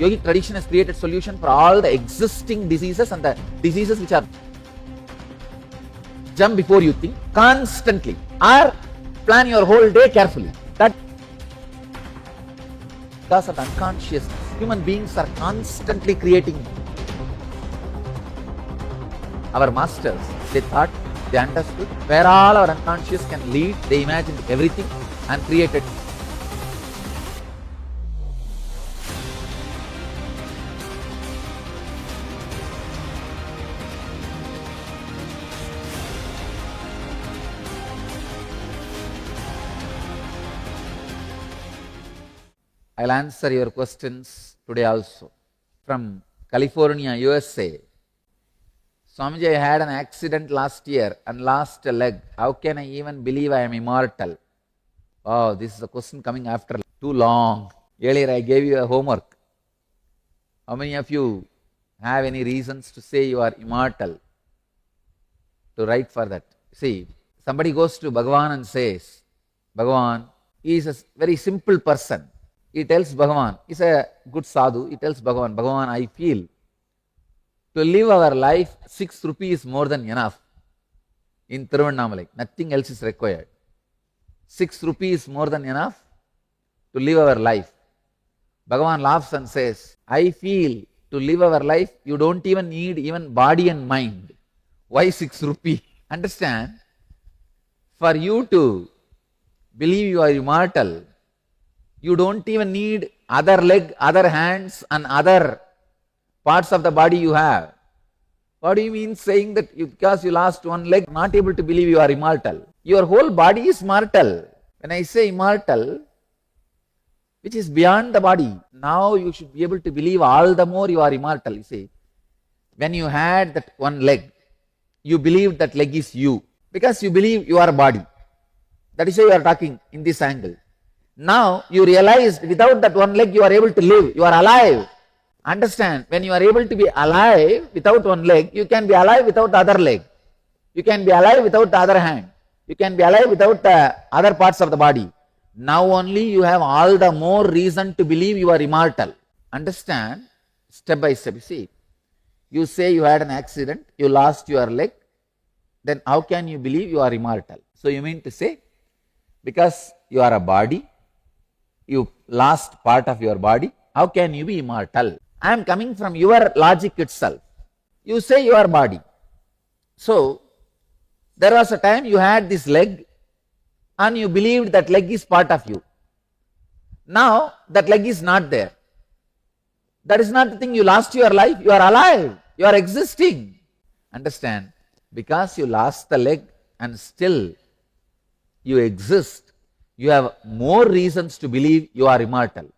Yogic tradition has created solution for all the existing diseases and the diseases which are jump before you think constantly, or plan your whole day carefully. That because of unconsciousness, human beings are constantly creating. Our masters, they thought, they understood where all our unconscious can lead. They imagined everything and created. I'll answer your questions today also. From California, USA. Swamiji, I had an accident last year and lost a leg. How can I even believe I am immortal? Oh, this is a question coming after too long. Earlier I gave you a homework. How many of you have any reasons to say you are immortal? To write for that. See, somebody goes to Bhagavan and says, Bhagavan, he is a very simple person. He tells Bhagavan, he's a good sadhu, he tells Bhagavan, Bhagavan, I feel to live our life, 6 rupees is more than enough in Thiruvannamalai. Nothing else is required. 6 rupees is more than enough to live our life. Bhagavan laughs and says, I feel to live our life, you don't even need even body and mind. Why 6 rupees? Understand? For you to believe you are immortal, you don't even need other leg, other hands and other parts of the body you have. What do you mean saying that because you lost one leg, not able to believe you are immortal? Your whole body is mortal. When I say immortal, which is beyond the body, now you should be able to believe all the more you are immortal. You see, when you had that one leg, you believed that leg is you, because you believe you are a body. That is why you are talking in this angle. Now you realized without that one leg you are able to live, you are alive. Understand, when you are able to be alive without one leg, you can be alive without the other leg. You can be alive without the other hand. You can be alive without the other parts of the body. Now only you have all the more reason to believe you are immortal. Understand, step by step. You see, you say you had an accident, you lost your leg, then how can you believe you are immortal? So you mean to say, because you are a body, you lost part of your body, how can you be immortal? I am coming from your logic itself. You say your body. So, there was a time you had this leg and you believed that leg is part of you. Now, that leg is not there. That is not the thing. You lost your life. You are alive. You are existing. Understand? Because you lost the leg and still you exist, you have more reasons to believe you are immortal.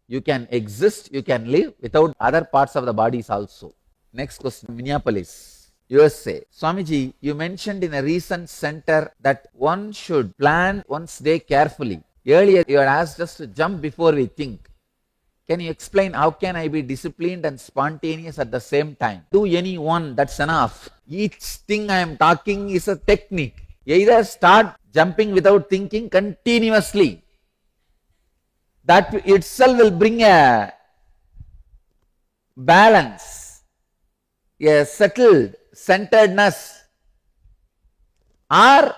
You can exist, you can live without other parts of the bodies also. Next question, Minneapolis, USA. Swamiji, you mentioned in a recent center that one should plan one's day carefully. Earlier you had asked us to jump before we think. Can you explain how can I be disciplined and spontaneous at the same time? Do any one, that's enough. Each thing I am talking is a technique. Either start jumping without thinking continuously. That itself will bring a balance, a settled centeredness, or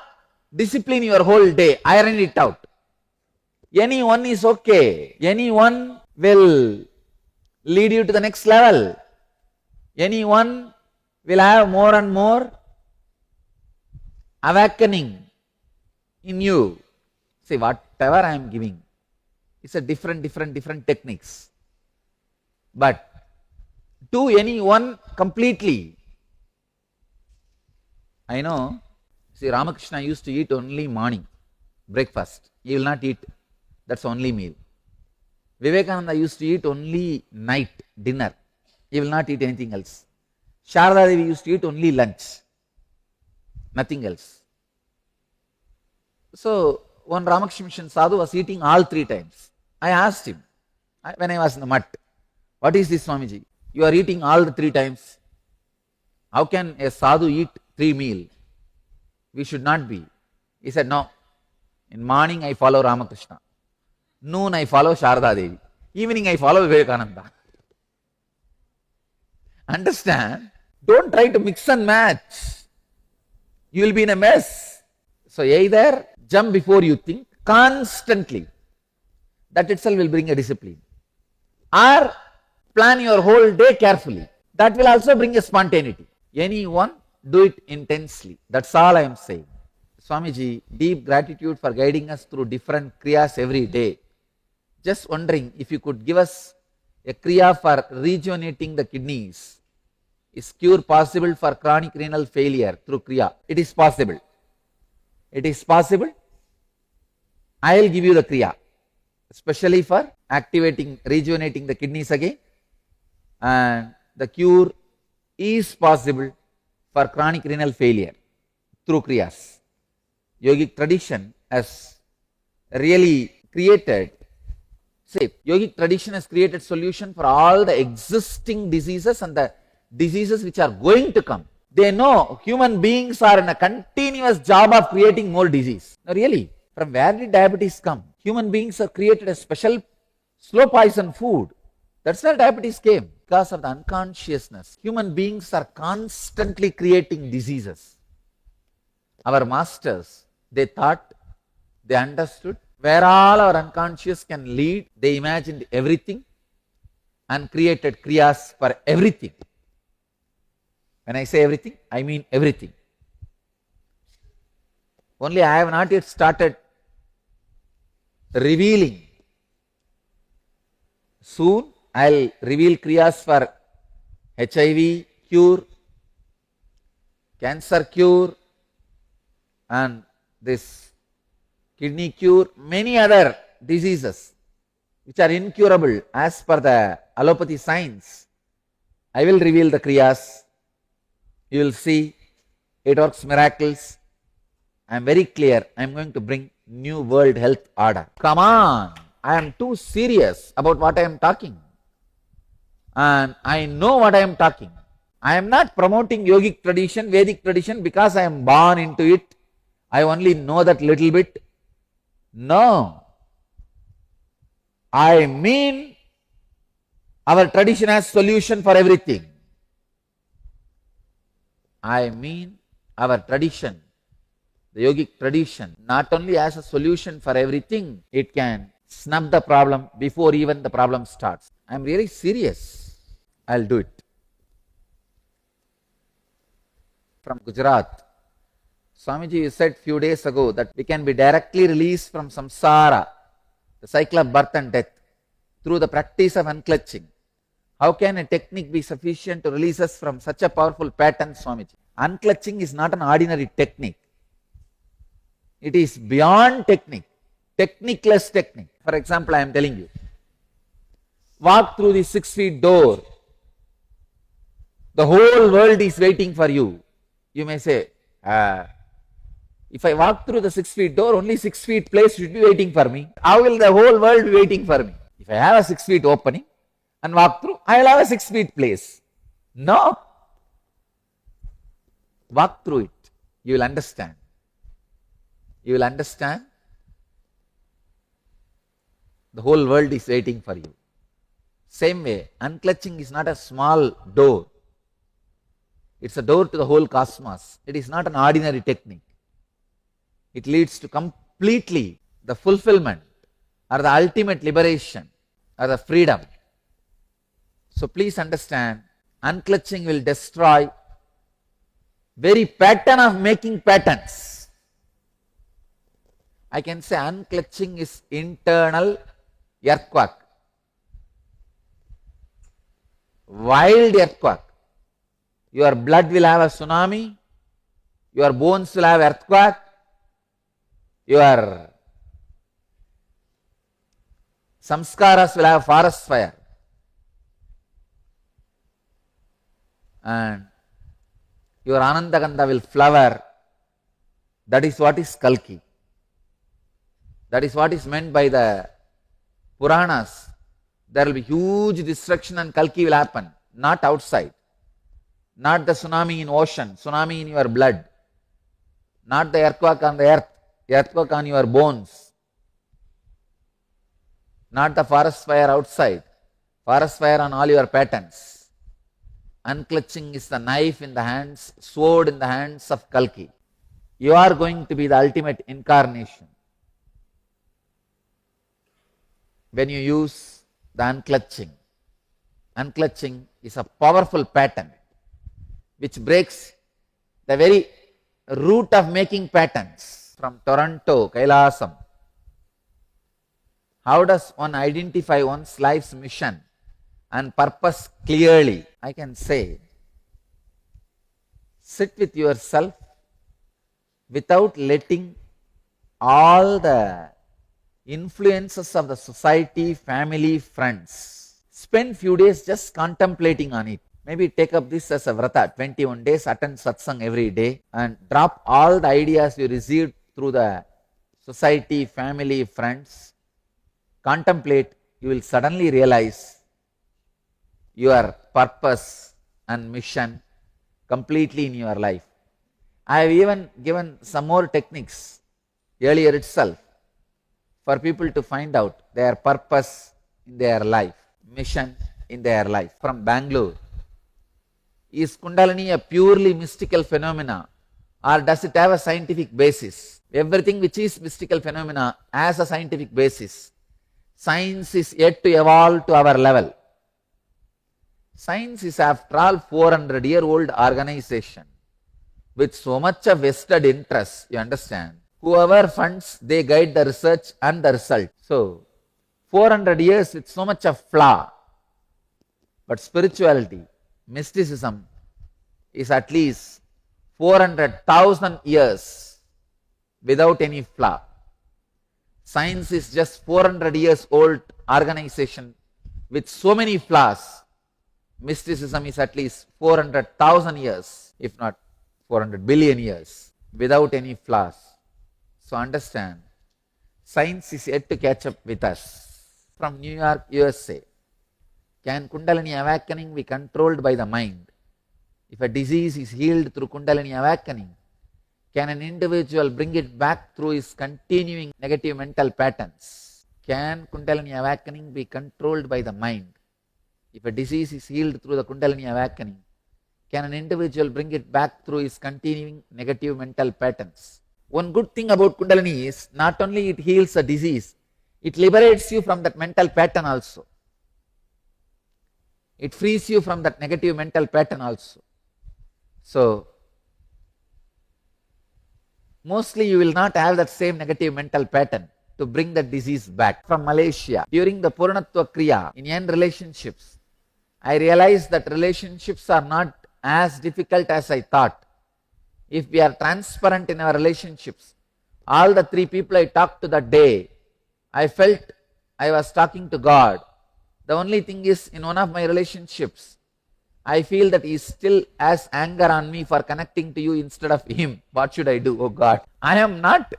discipline your whole day, iron it out. Any one is okay. Any one will lead you to the next level. Any one will have more and more awakening in you. See, whatever I am giving, it's a different techniques. But do any one completely. I know, see, Ramakrishna used to eat only morning, breakfast. He will not eat, that's only meal. Vivekananda used to eat only night, dinner. He will not eat anything else. Sharada Devi used to eat only lunch, nothing else. So, one Ramakrishna Mission sadhu was eating all 3 times. I asked him, when I was in the mutt, what is this, Swamiji? You are eating all the 3 times. How can a sadhu eat 3 meals? We should not be. He said, no. In morning I follow Ramakrishna. Noon I follow Sharada Devi. Evening I follow Vivekananda. Understand? Don't try to mix and match. You will be in a mess. So either jump before you think constantly. That itself will bring a discipline. Or plan your whole day carefully. That will also bring a spontaneity. Anyone, do it intensely. That's all I am saying. Swamiji, deep gratitude for guiding us through different kriyas every day. Just wondering if you could give us a kriya for rejuvenating the kidneys. Is cure possible for chronic renal failure through kriya? It is possible. It is possible. I will give you the kriya, especially for activating, rejuvenating the kidneys again. And the cure is possible for chronic renal failure through kriyas. Yogic tradition has really created, yogic tradition has created solution for all the existing diseases and the diseases which are going to come. They know human beings are in a continuous job of creating more disease. Now really, from where did diabetes come? Human beings have created a special slow poison food. That's where diabetes came, because of the unconsciousness. Human beings are constantly creating diseases. Our masters, they thought, they understood where all our unconscious can lead. They imagined everything and created kriyas for everything. When I say everything, I mean everything. Only I have not yet started revealing. Soon I will reveal kriyas for HIV cure, cancer cure, and this kidney cure, many other diseases which are incurable as per the allopathy science. I will reveal the kriyas. You will see it works miracles. I am very clear. I am going to bring new world health order. Come on, I am too serious about what I am talking. And I know what I am talking. I am not promoting yogic tradition, Vedic tradition because I am born into it. I only know that little bit. No. I mean our tradition has solution for everything. I mean our tradition, the yogic tradition, not only has a solution for everything, it can snub the problem before even the problem starts. I am really serious. I will do it. From Gujarat, Swamiji, you said few days ago that we can be directly released from samsara, the cycle of birth and death, through the practice of unclutching. How can a technique be sufficient to release us from such a powerful pattern, Swamiji? Unclutching is not an ordinary technique. It is beyond technique, techniceless technique. For example, I am telling you, walk through the 6 feet door. The whole world is waiting for you. You may say, if I walk through the 6 feet door, only 6 feet place should be waiting for me. How will the whole world be waiting for me? If I have a 6 feet opening and walk through, I will have a 6 feet place. No. Walk through it. You will understand. You will understand. The whole world is waiting for you. Same way, unclutching is not a small door. It's a door to the whole cosmos. It is not an ordinary technique. It leads to completely the fulfillment or the ultimate liberation or the freedom. So please understand, unclutching will destroy very pattern of making patterns. I can say unclutching is internal earthquake, wild earthquake. Your blood will have a tsunami, your bones will have earthquake, your samskaras will have forest fire, and your Anandagandha will flower. That is what is Kalki. That is what is meant by the Puranas. There will be huge destruction and Kalki will happen, not outside. Not the tsunami in ocean, tsunami in your blood. Not the earthquake on the earth, earthquake on your bones. Not the forest fire outside, forest fire on all your patterns. unclutching is the knife in the hands, sword in the hands of Kalki. You are going to be the ultimate incarnation when you use the unclutching. Unclutching is a powerful pattern which breaks the very root of making patterns. From Toronto, Kailasam. How does one identify one's life's mission and purpose clearly? I can say, sit with yourself without letting all the influences of the society, family, friends. Spend few days just contemplating on it. Maybe take up this as a vrata, 21 days, attend satsang every day and drop all the ideas you received through the society, family, friends. Contemplate, you will suddenly realize your purpose and mission completely in your life. I have even given some more techniques earlier itself for people to find out their purpose in their life, mission in their life. From Bangalore, is Kundalini a purely mystical phenomena or does it have a scientific basis? Everything which is mystical phenomena has a scientific basis. Science is yet to evolve to our level. Science is after all 400-year-old organization with so much of vested interest, you understand. Whoever funds, they guide the research and the result. So, 400 years with so much of flaw. But spirituality, mysticism is at least 400,000 years without any flaw. Science is just 400 years old organization with so many flaws. Mysticism is at least 400,000 years, if not 400 billion years, without any flaws. So understand, science is yet to catch up with us. From New York, USA, can Kundalini awakening be controlled by the mind? If a disease is healed through Kundalini awakening, can an individual bring it back through his continuing negative mental patterns? Can Kundalini awakening be controlled by the mind? If a disease is healed through the Kundalini awakening, can an individual bring it back through his continuing negative mental patterns? One good thing about Kundalini is not only it heals a disease, it liberates you from that mental pattern also. It frees you from that negative mental pattern also. So, mostly you will not have that same negative mental pattern to bring that disease back. From Malaysia, during the Purnatva Kriya in end relationships, I realized that relationships are not as difficult as I thought. If we are transparent in our relationships, all the 3 people I talked to that day, I felt I was talking to God. The only thing is, in one of my relationships, I feel that he still has anger on me for connecting to you instead of him. What should I do? Oh God, I am not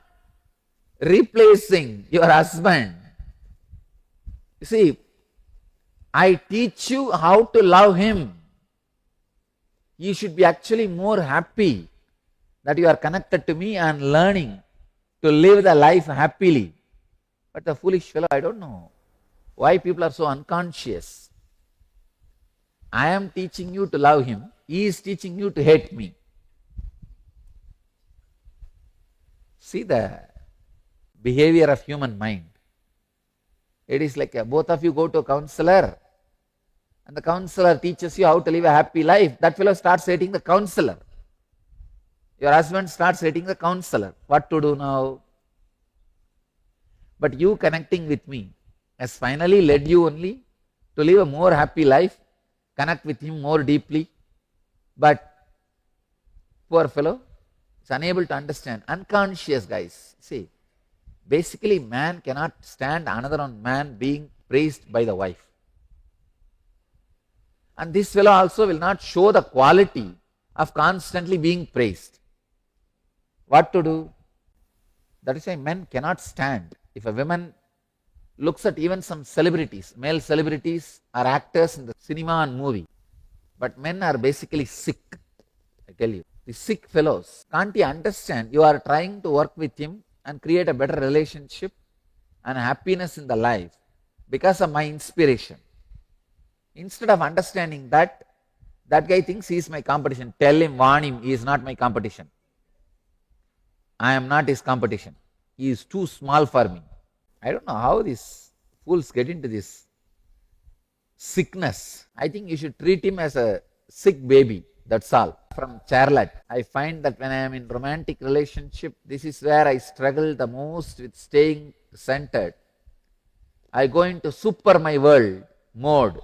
replacing your husband. You see, I teach you how to love him. You should be actually more happy that you are connected to me and learning to live the life happily. But the foolish fellow, I don't know why people are so unconscious. I am teaching you to love him. He is teaching you to hate me. See the behavior of human mind. It is like both of you go to a counselor and the counselor teaches you how to live a happy life. That fellow starts hating the counselor. Your husband starts hating the counselor. What to do now? But you connecting with me has finally led you only to live a more happy life, connect with him more deeply. But poor fellow is unable to understand. Unconscious, guys. See, basically man cannot stand another man being praised by the wife. And this fellow also will not show the quality of constantly being praised. What to do? That is why men cannot stand. If a woman looks at even some celebrities, male celebrities are actors in the cinema and movie. But men are basically sick, I tell you. The sick fellows. Can't you understand? You are trying to work with him and create a better relationship and happiness in the life because of my inspiration. Instead of understanding that, That guy thinks he is my competition. Tell him, warn him, he is not my competition. I am not his competition. He is too small for me. I don't know how these fools get into this sickness. I think you should treat him as a sick baby. That's all. From Charlotte, I find that when I am in romantic relationship, this is where I struggle the most with staying centered. I go into super my world mode,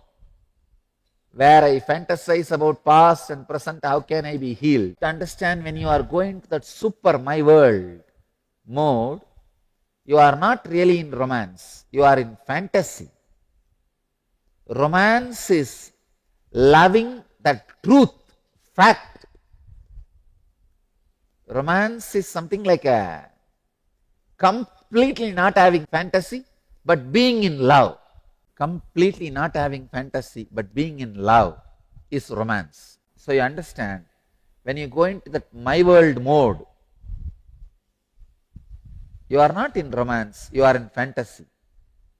where I fantasize about past and present, how can I be healed. To understand, when you are going to that super my world mode, you are not really in romance, you are in fantasy. Romance is loving that truth, fact. Romance is something like a completely not having fantasy, but being in love. Completely not having fantasy, but being in love is romance. So you understand, when you go into that my world mode, you are not in romance, you are in fantasy.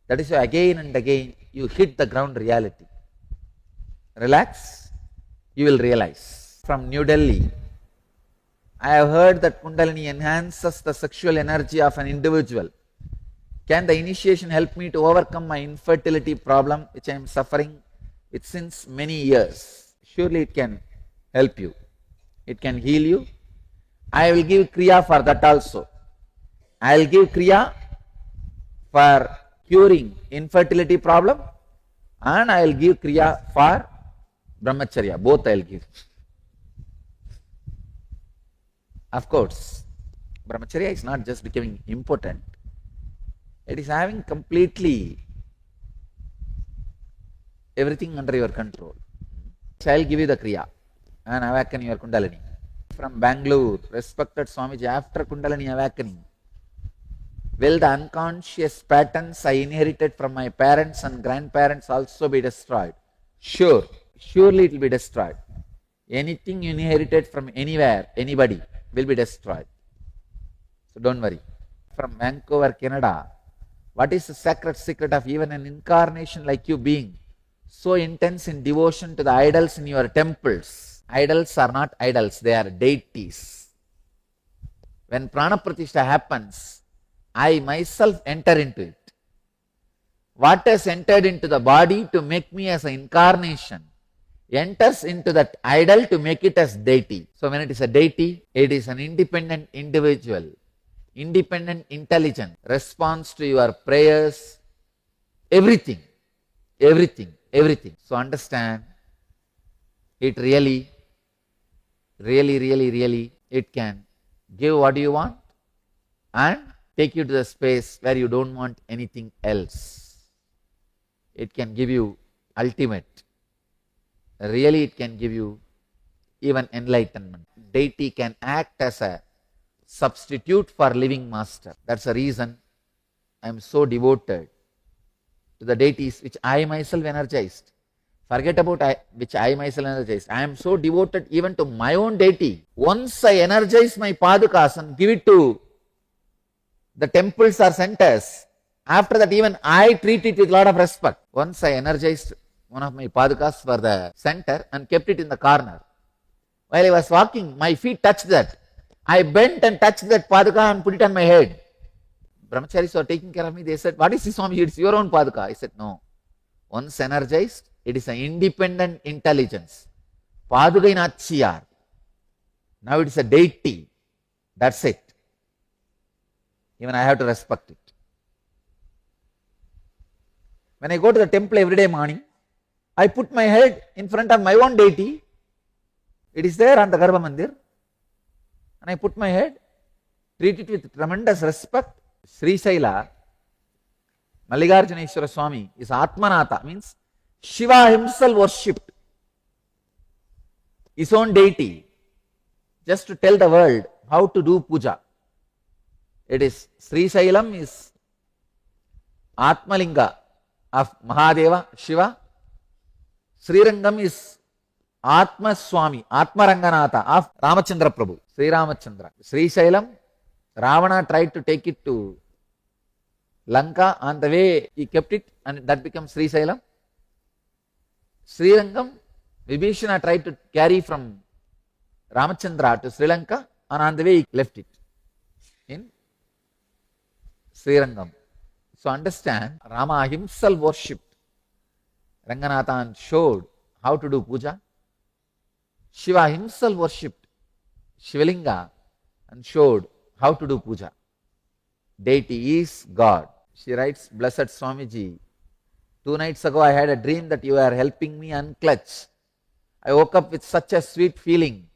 That is why again and again you hit the ground reality. Relax, you will realize. From New Delhi, I have heard that Kundalini enhances the sexual energy of an individual. Can the initiation help me to overcome my infertility problem, which I am suffering with since many years? Surely it can help you. It can heal you. I will give Kriya for that also. I will give Kriya for curing infertility problem, and I will give Kriya for Brahmacharya. Both I will give. Of course, Brahmacharya is not just becoming important, it is having completely everything under your control. So I will give you the Kriya and awaken your Kundalini. From Bangalore, respected Swamiji, after Kundalini awakening, will the unconscious patterns I inherited from my parents and grandparents also be destroyed? Sure, surely it will be destroyed. Anything you inherited from anywhere, anybody, will be destroyed. So don't worry. From Vancouver, Canada, what is the sacred secret of even an incarnation like you being so intense in devotion to the idols in your temples? Idols are not idols, they are deities. When Prana Pratishtha happens, I myself enter into it. What has entered into the body to make me as an incarnation enters into that idol to make it as deity. So when it is a deity, it is an independent individual, independent intelligence, response to your prayers, everything. So understand, it really, it can give what you want and take you to the space where you don't want anything else. It can give you ultimate. Really, it can give you even enlightenment. Deity can act as a substitute for living master. That's the reason I am so devoted to the deities which I myself energized. Forget about which I myself energized. I am so devoted even to my own deity. Once I energize my padukas and give it to the temples or centers, after that even I treat it with a lot of respect. Once I energized one of my padukas for the center and kept it in the corner. While I was walking, my feet touched that. I bent and touched that paduka and put it on my head. Brahmacharis were taking care of me. They said, "What is this, Swami? It's your own paduka." I said, "No. Once energized, it is an independent intelligence. Padukai Nachiyar. Now it is a deity. That's it. Even I have to respect it." When I go to the temple every day morning, I put my head in front of my own deity. It is there on the Garbha Mandir. And I put my head, treat it with tremendous respect. Sri Saila, Mallikarjuneshwara Swami is Atmanatha, means Shiva himself worshipped his own deity just to tell the world how to do puja. It is Sri Sailam is Atmalinga of Mahadeva, Shiva. Srirangam is Atma Swami, Atma Ranganatha of Ramachandra Prabhu, Sri Ramachandra. Sri Sailam, Ravana tried to take it to Lanka. On the way, he kept it and that becomes Sri Sailam. Srirangam, Vibhishana tried to carry from Ramachandra to Sri Lanka, and on the way he left it in Srirangam. So understand, Rama himself worshipped. Ranganathan showed how to do puja. Shiva himself worshipped Shivalinga and showed how to do puja. Deity is God. She writes, Blessed Swamiji, 2 nights ago I had a dream that you are helping me unclutch. I woke up with such a sweet feeling.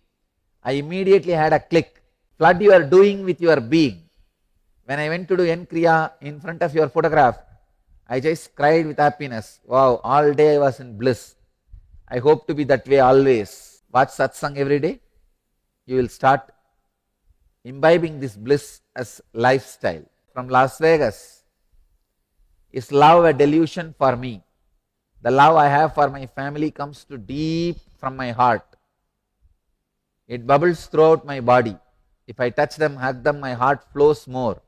I immediately had a click. Flood you are doing with your being. When I went to do N-Kriya in front of your photograph, I just cried with happiness. Wow, all day I was in bliss. I hope to be that way always. Watch satsang every day. You will start imbibing this bliss as lifestyle. From Las Vegas, is love a delusion for me? The love I have for my family comes to deep from my heart. It bubbles throughout my body. If I touch them, hug them, my heart flows more.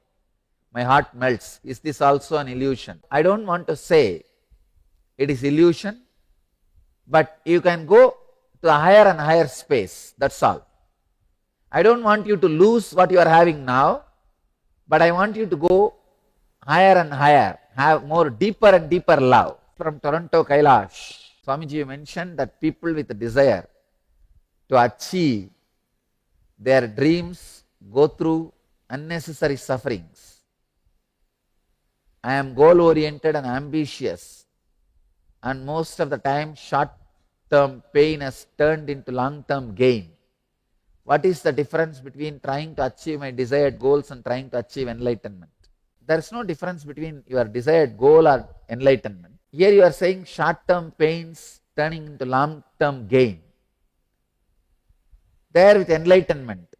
My heart melts. Is this also an illusion? I don't want to say it is illusion, but you can go to a higher and higher space. That's all. I don't want you to lose what you are having now, but I want you to go higher and higher, have more deeper and deeper love. From Toronto, Kailash, Swamiji mentioned that people with a desire to achieve their dreams go through unnecessary sufferings. I am goal-oriented and ambitious, and most of the time short-term pain has turned into long-term gain. What is the difference between trying to achieve my desired goals and trying to achieve enlightenment? There is no difference between your desired goal or enlightenment. Here you are saying short-term pains turning into long-term gain. There with enlightenment,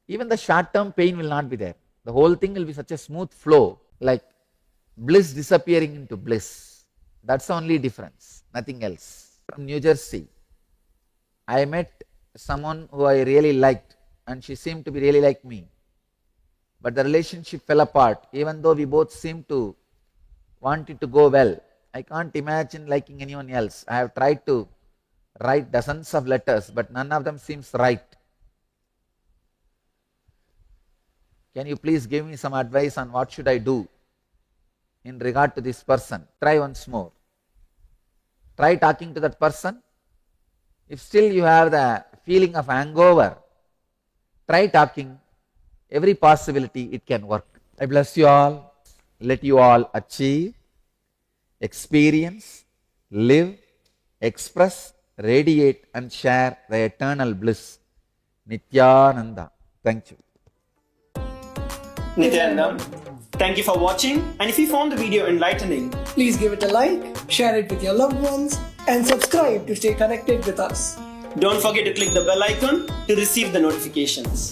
even the short-term pain will not be there. The whole thing will be such a smooth flow, like bliss disappearing into bliss. That's the only difference, nothing else. From New Jersey, I met someone who I really liked, and she seemed to be really like me. But the relationship fell apart, even though we both seemed to want it to go well. I can't imagine liking anyone else. I have tried to write dozens of letters, but none of them seems right. Can you please give me some advice on what should I do in regard to this person? Try once more. Try talking to that person. If still you have the feeling of hangover, try talking. Every possibility it can work. I bless you all. Let you all achieve, experience, live, express, radiate and share the eternal bliss. Nityananda. Thank you. Nityananda, thank you for watching, and if you found the video enlightening, please give it a like, share it with your loved ones, and subscribe to stay connected with us. Don't forget to click the bell icon to receive the notifications.